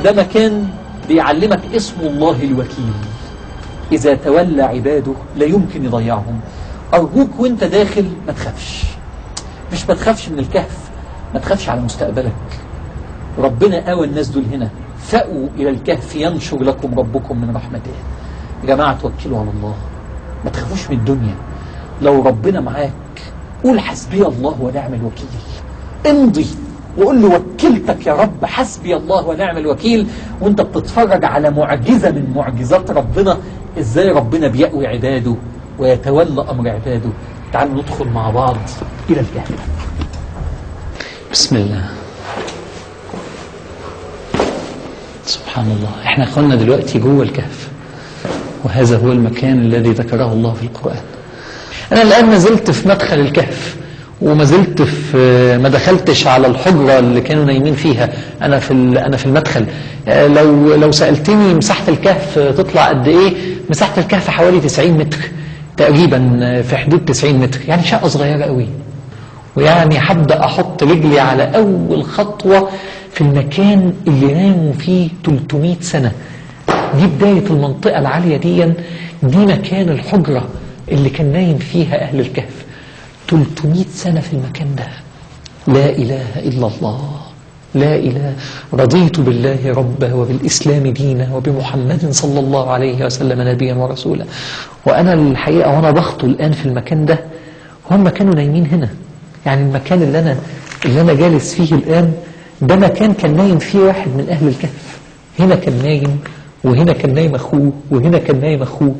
ده مكان بيعلمك اسم الله الوكيل، إذا تولى عباده لا يمكن يضيعهم. أرجوك وانت داخل ما تخافش، مش ما تخافش من الكهف، ما تخافش على مستقبلك. ربنا قوى الناس دول هنا، فأووا إلى الكهف ينشر لكم ربكم من رحمته. يا جماعة توكلوا على الله، ما تخافوش من الدنيا. لو ربنا معاك قول حسبي الله ونعم الوكيل، امضي وقول له وكلتك يا رب، حسبي الله ونعم الوكيل، وانت بتتفرج على معجزة من معجزات ربنا، ازاي ربنا بيأوي عباده ويتولى أمر عباده. تعالوا ندخل مع بعض إلى الكهف. بسم الله. سبحان الله، احنا اخوانا دلوقتي جوه الكهف، وهذا هو المكان الذي ذكره الله في القرآن. أنا الآن ما زلت في مدخل الكهف، وما زلت ما دخلتش على الحجرة اللي كانوا نايمين فيها. أنا في المدخل. لو سألتني مساحة الكهف تطلع قد إيه؟ مساحة الكهف حوالي 90 متر تقريبا، في حدود 90 متر، يعني شقة صغيرة قوي. ويعني هبدأ أحط رجلي على أول خطوة في المكان اللي ناموا فيه 300 سنة. دي بداية المنطقة العالية دي مكان الحجرة اللي كان نايم فيها أهل الكهف 300 سنة في المكان ده. لا إله إلا الله، لا إله. رضيت بالله ربا وبالإسلام دينا وبمحمد صلى الله عليه وسلم نبيا ورسولا. وأنا الحقيقة وأنا بخطو الآن في المكان ده، هم كانوا نايمين هنا. يعني المكان اللي أنا جالس فيه الآن ده مكان كان نايم فيه واحد من أهل الكهف. هنا كان نايم، وهنا كان نايم أخوه، وهنا كان نايم أخوه.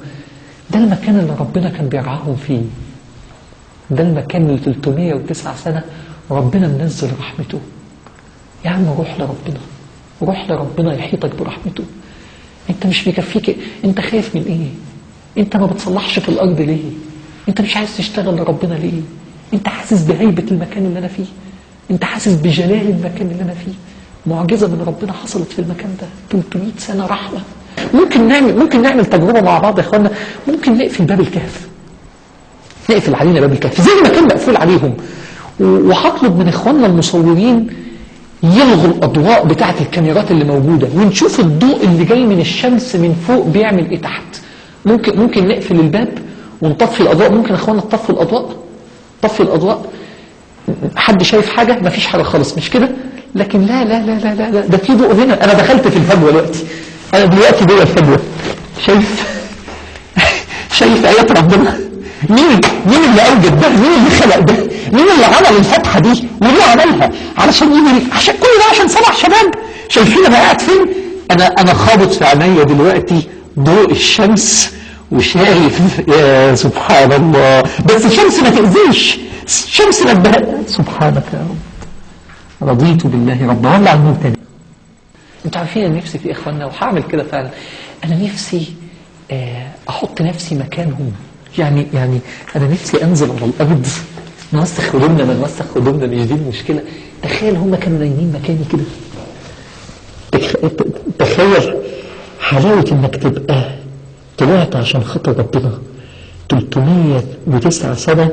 ده المكان اللي ربنا كان بيرعاهم فيه. ده المكان اللي 309 سنة ربنا منزل رحمته. يا عم روح لربنا، روح لربنا يحيطك برحمته. انت مش بيكفيك، انت خايف من ايه؟ انت ما بتصلحش في الارض ليه؟ انت مش عايز تشتغل لربنا ليه؟ انت حاسس بهيبة المكان اللي انا فيه؟ انت حاسس بجلال المكان اللي انا فيه؟ معجزة من ربنا حصلت في المكان ده، 300 سنة رحمة. ممكن نعمل تجربة مع بعض يا اخوانا. ممكن نقفل باب الكهف، نقفل علينا باب الكهف زي ما كان مقفول عليهم، وهطلب من اخواننا المصورين يلغوا الاضواء بتاعه الكاميرات اللي موجوده، ونشوف الضوء اللي جاي من الشمس من فوق بيعمل ايه تحت. ممكن نقفل الباب ونطفي الاضواء. ممكن اخواننا تطفوا الاضواء، طفي الاضواء. حد شايف حاجه؟ مفيش حاجه خالص، مش كده؟ لكن لا لا لا لا لا، ده في ضوء هنا. انا دخلت في الفجوه دلوقتي، انا دلوقتي جوه الفجوه. شايف ايات ربنا؟ مين اللي اوجد ده؟ مين اللي خلق ده؟ مين اللي عمل الفتحه دي؟ وليه عملها؟ علشان يجي، عشان كل ده عشان 7 شباب. شايفين انا قاعد فين؟ انا خابط في عينيا دلوقتي ضوء الشمس، وشايف يا سبحان الله. بس الشمس ما تأذيش، الشمس ما تبهدل. سبحانك يا رب. رضيت بالله ربا. ولع النور تاني. انتوا عارفين انا نفسي في اخواننا، وهعمل كده فعلا. انا نفسي احط نفسي مكانهم. يعني انا نفسي انزل على الارض، نوسخ هدومنا ما نوسخ هدومنا، مش دي المشكله. تخيل هم كانوا نايمين مكاني كده. تخيل حلاوه انك تبقى طلعت عشان خاطر ربنا 309 سنه،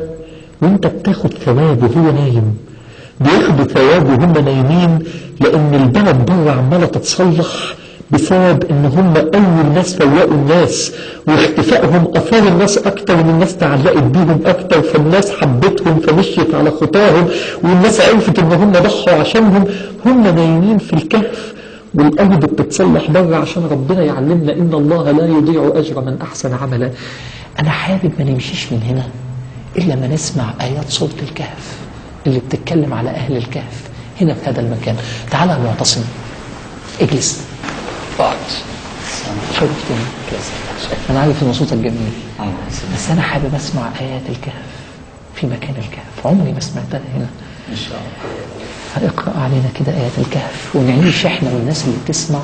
وانت بتاخد ثواب وهو نايم. بياخدوا ثواب وهم نايمين، لان البلد بره عماله تتصلح بسبب ان هم اول ناس فوقوا الناس، واختفائهم اثار الناس اكتر من الناس تعلقت بيهم اكتر، فالناس حبتهم فمشيت على خطاهم، والناس عرفت ان هم ضحوا عشانهم. هم نايمين في الكهف، والارض بتتصلح بره عشان ربنا يعلمنا ان الله لا يضيع اجر من احسن عملا. انا حابب ما نمشيش من هنا الا ما نسمع ايات سورة الكهف اللي بتتكلم على اهل الكهف هنا في هذا المكان. تعالى يا معتصم، اجلس، اقعد. شرفتني. انا عارف ان صوتك جميل، بس انا حابب اسمع ايات الكهف في مكان الكهف. عمري ما سمعتها هنا. ان شاء الله. هنقرأ علينا كده ايات الكهف، ونعيش احنا والناس اللي بتسمع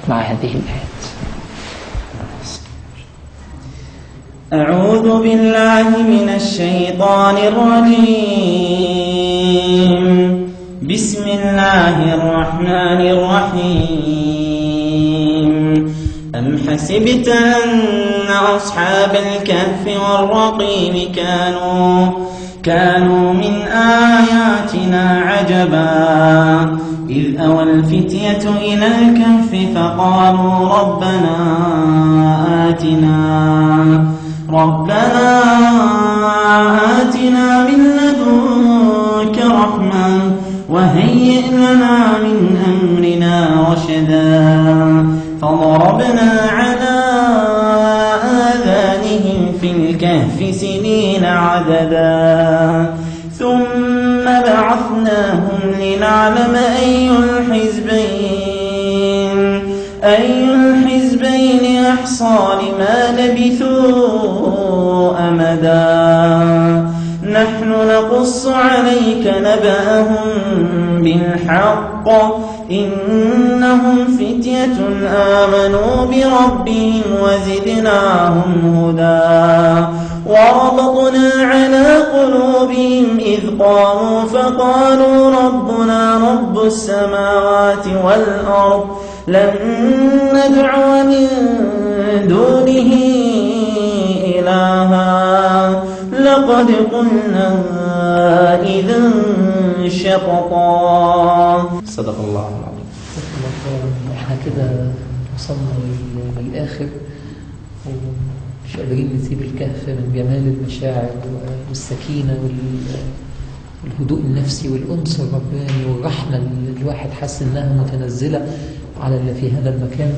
مع هذه الايات. أعوذ بالله من الشيطان الرجيم. بسم الله الرحمن الرحيم. أم حسبت أن أصحاب الكهف والرقيم كانوا من آياتنا عجبا إذ أوى الفتية إلى الكهف فقالوا ربنا آتنا من لدنك رحمة وهيئ لنا من أمرنا رشدا فضربنا على آذانهم في الكهف سنين عددا ثم بعثناهم لنعلم أي الحزبين أحصى لما لبثوا أمدا نحن نقص عليك نبأهم بالحق إنهم فتية آمنوا بربهم وزدناهم هدى وربطنا على قلوبهم إذ قاموا فقالوا ربنا رب السماوات والأرض لن ندعو من دونه إلها لقد قلنا إذا شططا. صدق الله العظيم. احنا كده وصلنا للآخر ومش قادرين نسيب الكهف من جمال المشاعر والسكينة والهدوء النفسي والأنس الرباني والرحمة اللي الواحد حس إنها متنزلة على اللي في هذا المكان.